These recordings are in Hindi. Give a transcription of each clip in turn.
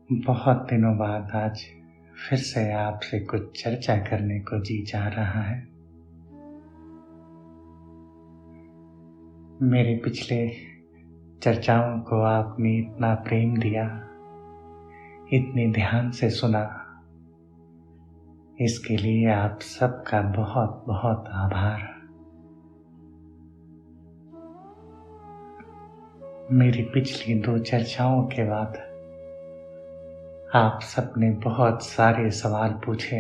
बहुत दिनों बाद आज फिर से आपसे कुछ चर्चा करने को जी चाह रहा है। मेरे पिछले चर्चाओं को आपने इतना प्रेम दिया, इतने ध्यान से सुना, इसके लिए आप सबका बहुत बहुत आभार। मेरी पिछली 2 चर्चाओं के बाद आप सबने बहुत सारे सवाल पूछे।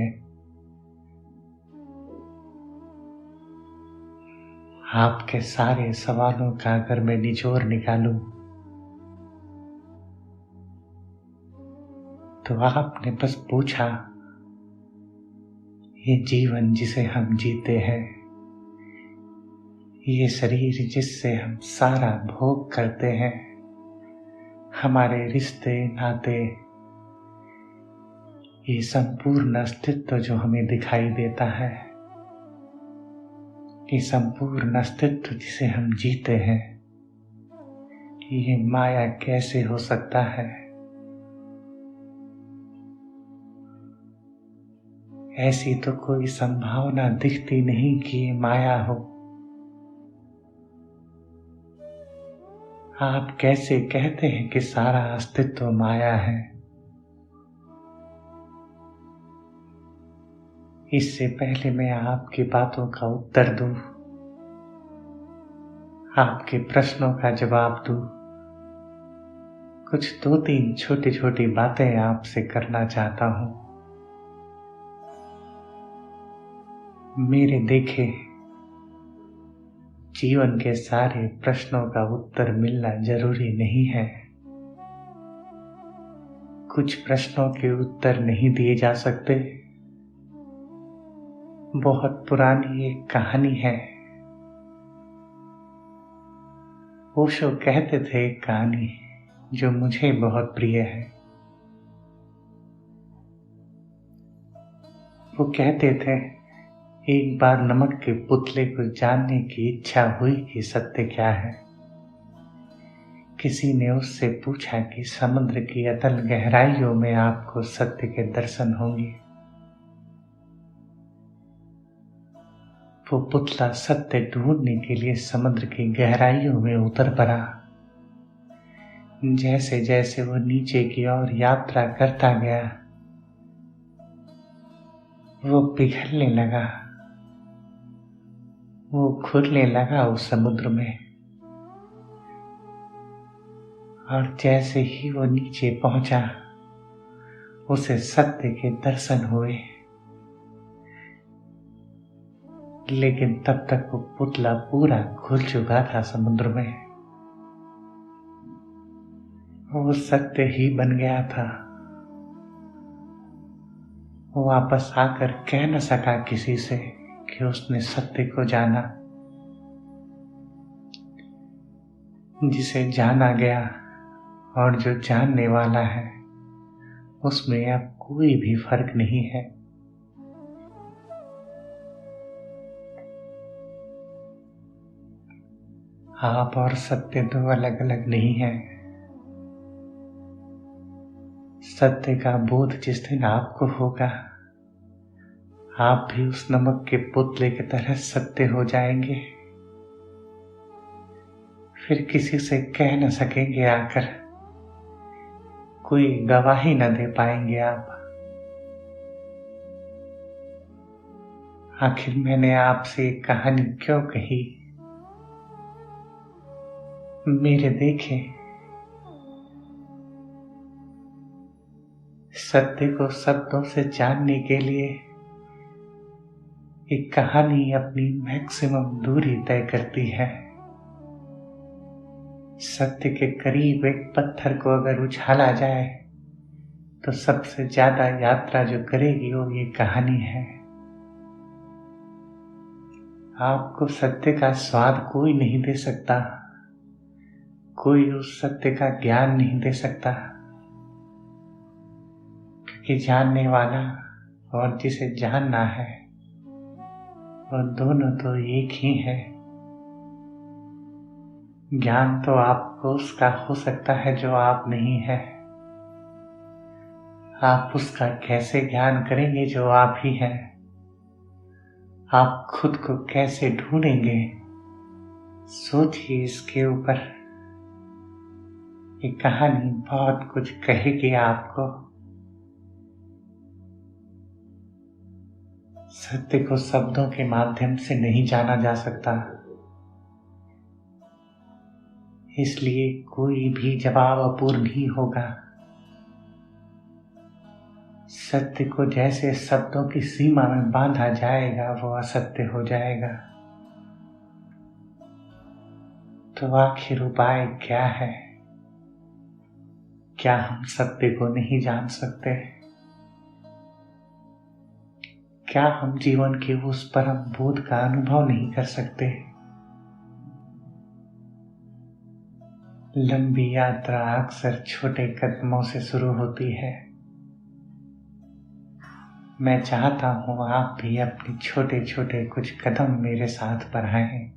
आपके सारे सवालों का अगर मैं निचोड़ निकालूं तो आपने बस पूछा, ये जीवन जिसे हम जीते हैं, ये शरीर जिससे हम सारा भोग करते हैं, हमारे रिश्ते नाते, ये संपूर्ण अस्तित्व जो हमें दिखाई देता है, ये संपूर्ण अस्तित्व जिसे हम जीते हैं, ये माया कैसे हो सकता है? ऐसी तो कोई संभावना दिखती नहीं कि ये माया हो। आप कैसे कहते हैं कि सारा अस्तित्व माया है? इससे पहले मैं आपकी बातों का उत्तर दूं, आपके प्रश्नों का जवाब दूं, कुछ 2-3 छोटी छोटी बातें आपसे करना चाहता हूं। मेरे देखे जीवन के सारे प्रश्नों का उत्तर मिलना जरूरी नहीं है। कुछ प्रश्नों के उत्तर नहीं दिए जा सकते। बहुत पुरानी एक कहानी है। ओशो कहते थे एक कहानी जो मुझे बहुत प्रिय है। वो कहते थे, एक बार नमक के पुतले को जानने की इच्छा हुई कि सत्य क्या है। किसी ने उससे पूछा कि समुद्र की अतल गहराइयों में आपको सत्य के दर्शन होंगे। वो पुतला सत्य ढूंढने के लिए समुद्र की गहराइयों में उतर पड़ा। जैसे जैसे वो नीचे की ओर यात्रा करता गया, वो पिघलने लगा, वो घुलने लगा उस समुद्र में। और जैसे ही वो नीचे पहुंचा, उसे सत्य के दर्शन हुए। लेकिन तब तक वो पुतला पूरा घुल चुका था समुद्र में। वो सत्य ही बन गया था। वो वापस आकर कह न सका किसी से कि उसने सत्य को जाना। जिसे जाना गया और जो जानने वाला है, उसमें अब कोई भी फर्क नहीं है। आप और सत्य दो अलग अलग नहीं है। सत्य का बोध जिस दिन आपको होगा, आप भी उस नमक के पुतले की तरह सत्य हो जाएंगे। फिर किसी से कह न सकेंगे आकर, कोई गवाही न दे पाएंगे आप। आखिर मैंने आपसे एक कहानी क्यों कही? मेरे देखे सत्य को शब्दों से जानने के लिए एक कहानी अपनी मैक्सिमम दूरी तय करती है। सत्य के करीब एक पत्थर को अगर उछाला जाए तो सबसे ज्यादा यात्रा जो करेगी वो ये कहानी है। आपको सत्य का स्वाद कोई नहीं दे सकता, कोई उस सत्य का ज्ञान नहीं दे सकता, क्योंकि जानने वाला और जिसे जानना है वो दोनों तो एक ही है। ज्ञान तो आपको उसका हो सकता है जो आप नहीं है, आप उसका कैसे ज्ञान करेंगे जो आप ही हैं? आप खुद को कैसे ढूंढेंगे? सोचिए इसके ऊपर। ये कहानी बहुत कुछ कहेगी आपको। सत्य को शब्दों के माध्यम से नहीं जाना जा सकता, इसलिए कोई भी जवाब अपूर्ण ही होगा। सत्य को जैसे शब्दों की सीमा में बांधा जाएगा वो असत्य हो जाएगा। तो आखिर उपाय क्या है? क्या हम सत्य को नहीं जान सकते? क्या हम जीवन के उस परम बोध का अनुभव नहीं कर सकते? लंबी यात्रा अक्सर छोटे कदमों से शुरू होती है। मैं चाहता हूं आप भी अपने छोटे छोटे कुछ कदम मेरे साथ बढ़ाएं।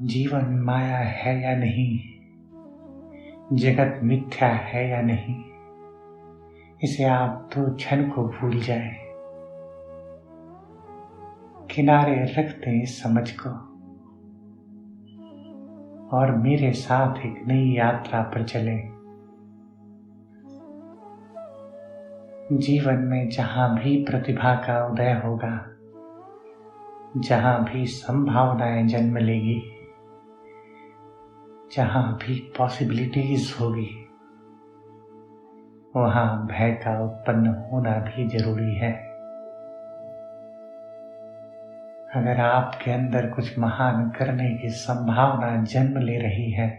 जीवन माया है या नहीं, जगत मिथ्या है या नहीं, इसे आप 2 क्षण को भूल जाएं। किनारे रख दें इस समझ को और मेरे साथ एक नई यात्रा पर चलें। जीवन में जहां भी प्रतिभा का उदय होगा, जहां भी संभावनाएं जन्म लेगी, जहां भी पॉसिबिलिटीज होगी, वहां भय का उत्पन्न होना भी जरूरी है। अगर आपके अंदर कुछ महान करने की संभावना जन्म ले रही है,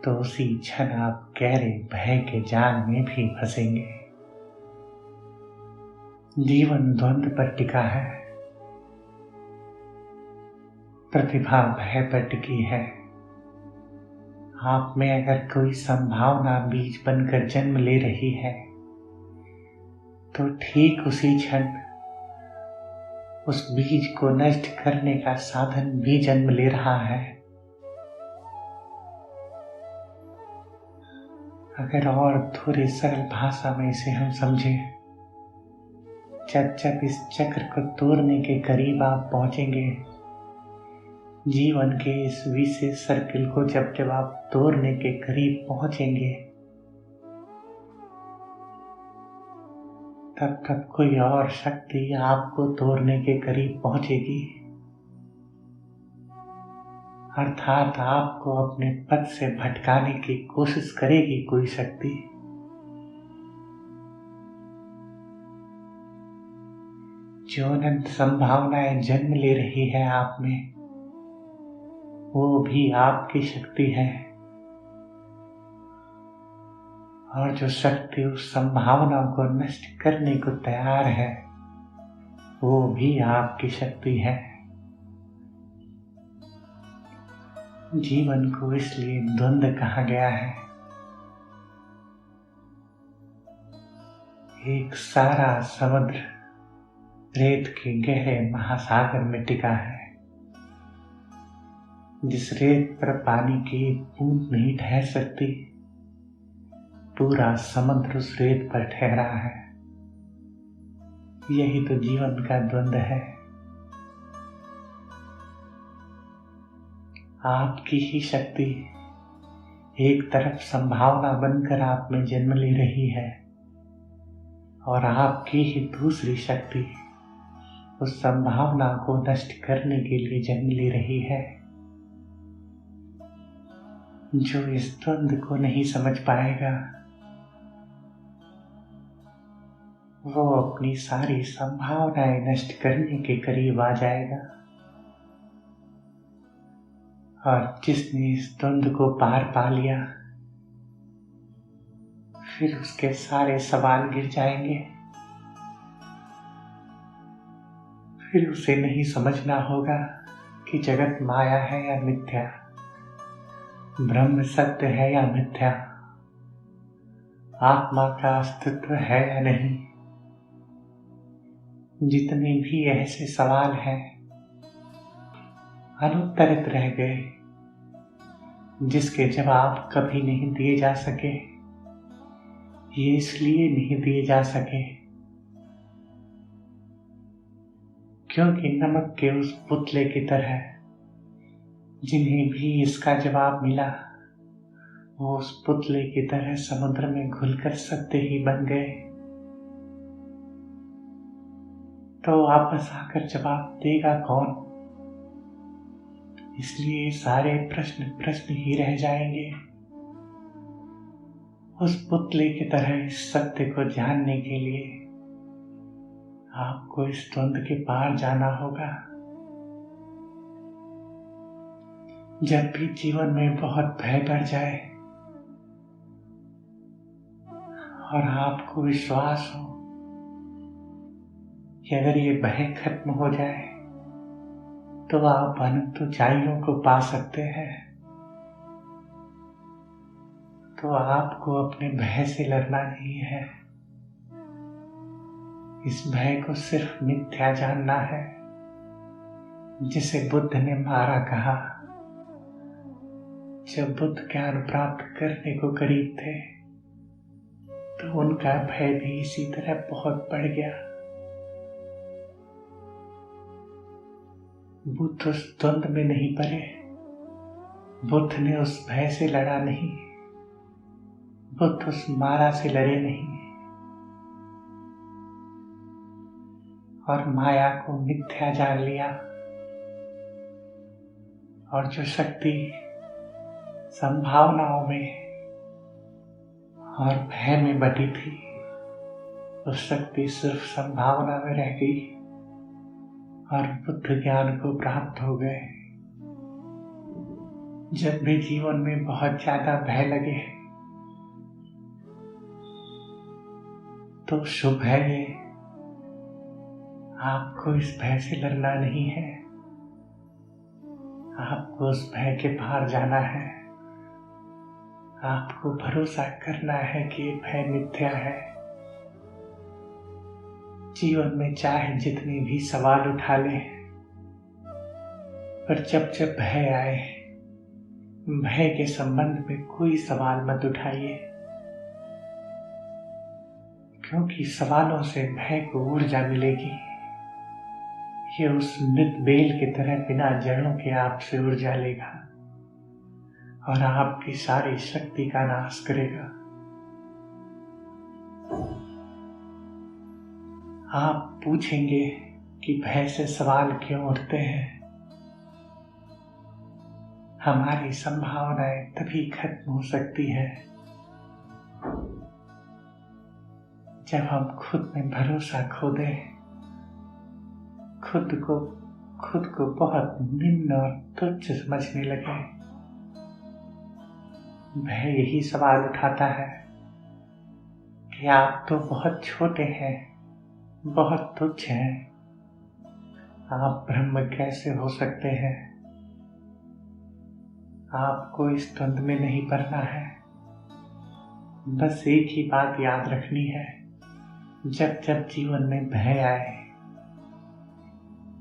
तो उसी क्षण आप गहरे भय के जाल में भी फंसेंगे। जीवन द्वंद्व पर टिका है। प्रतिभा भय पर टिकी है। आप में अगर कोई संभावना बीज बनकर जन्म ले रही है, तो ठीक उसी क्षण उस बीज को नष्ट करने का साधन भी जन्म ले रहा है। अगर और थोड़ी सरल भाषा में इसे हम समझें, जब इस चक्र को तोड़ने के करीब आप पहुंचेंगे, जीवन के इस विशेष सर्किल को जब आप तोड़ने के करीब पहुंचेंगे, तब कोई और शक्ति आपको तोड़ने के करीब पहुंचेगी। अर्थात आपको अपने पथ से भटकाने की कोशिश करेगी कोई शक्ति। जो अनंत संभावनाएं जन्म ले रही है आप में, वो भी आपकी शक्ति है। और जो शक्ति उस संभावना को नष्ट करने को तैयार है, वो भी आपकी शक्ति है। जीवन को इसलिए द्वंद्व कहा गया है। एक सारा समुद्र रेत के गहरे महासागर में टिका है। जिस रेत पर पानी की एक बूंद नहीं ठहर सकती, पूरा समुद्र उस रेत पर ठहरा है। यही तो जीवन का द्वंद्व है। आपकी ही शक्ति एक तरफ संभावना बनकर आप में जन्म ले रही है, और आपकी ही दूसरी शक्ति उस संभावना को नष्ट करने के लिए जन्म ले रही है। जो इस द्वंद्व को नहीं समझ पाएगा, वो अपनी सारी संभावनाएं नष्ट करने के करीब आ जाएगा। और जिसने इस द्वंद्व को पार पा लिया, फिर उसके सारे सवाल गिर जाएंगे। फिर उसे नहीं समझना होगा कि जगत माया है या मिथ्या, ब्रह्म सत्य है या मिथ्या, आत्मा का अस्तित्व है या नहीं। जितने भी ऐसे सवाल हैं अनुत्तरित रह गए, जिसके जवाब कभी नहीं दिए जा सके। ये इसलिए नहीं दिए जा सके क्योंकि नमक के उस पुतले की तरह जिन्हें भी इसका जवाब मिला, वो उस पुतले की तरह समुद्र में घुलकर सत्य ही बन गए। तो वापस आकर जवाब देगा कौन? इसलिए सारे प्रश्न प्रश्न ही रह जाएंगे। उस पुतले की तरह इस सत्य को जानने के लिए आपको इस द्वंद के पार जाना होगा। जब भी जीवन में बहुत भय बढ़ जाए और आपको विश्वास हो कि अगर ये भय खत्म हो जाए तो आप अनंत ऊंचाइयों को पा सकते हैं, तो आपको अपने भय से लड़ना नहीं है। इस भय को सिर्फ मिथ्या जानना है, जिसे बुद्ध ने मारा कहा। जब बुद्ध ज्ञान प्राप्त करने को करीब थे तो उनका भय भी इसी तरह बहुत बढ़ गया। बुद्ध उस द्वंद में नहीं पड़े, बुद्ध ने उस भय से लड़ा नहीं, बुद्ध उस मारा से लड़े नहीं और माया को मिथ्या जान लिया। और जो शक्ति संभावनाओं में और भय में बटी थी, उस शक्ति सिर्फ संभावना में रह गई और बुद्ध ज्ञान को प्राप्त हो गए। जब भी जीवन में बहुत ज्यादा भय लगे तो शुभ है ये, आपको इस भय से लड़ना नहीं है, आपको उस भय के पार जाना है। आपको भरोसा करना है कि ये भय मिथ्या है। जीवन में चाहे जितने भी सवाल उठा ले, पर जब जब भय आए, भय के संबंध में कोई सवाल मत उठाइए, क्योंकि सवालों से भय को ऊर्जा मिलेगी। ये उस मृत बेल की तरह बिना जड़ों के आपसे ऊर्जा लेगा और आपकी सारी शक्ति का नाश करेगा। आप पूछेंगे कि भय से सवाल क्यों उठते हैं। हमारी संभावनाएं तभी खत्म हो सकती है जब हम खुद में भरोसा खो दें, खुद को बहुत निम्न और तुच्छ समझने लगे। भय यही सवाल उठाता है कि आप तो बहुत छोटे हैं, बहुत तुच्छ हैं, आप ब्रह्म कैसे हो सकते हैं। आपको इस द्वंद में नहीं पड़ना है, बस एक ही बात याद रखनी है। जब जब जीवन में भय आए,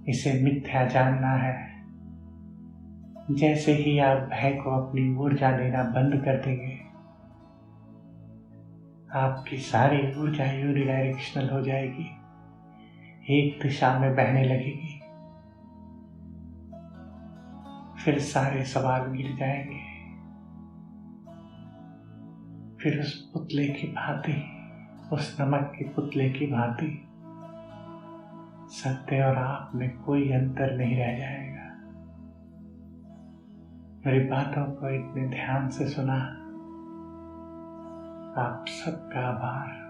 इसे मिथ्या जानना है। जैसे ही आप भय को अपनी ऊर्जा देना बंद कर देंगे, आपकी सारी ऊर्जा यूनिडायरेक्शनल हो जाएगी, एक दिशा में बहने लगेगी। फिर सारे सवाल गिर जाएंगे। फिर उस पुतले की भांति, उस नमक के पुतले की भांति सत्य और आप में कोई अंतर नहीं रह जाएगा। मेरी बातों को इतने ध्यान से सुना, आप सबका आभार।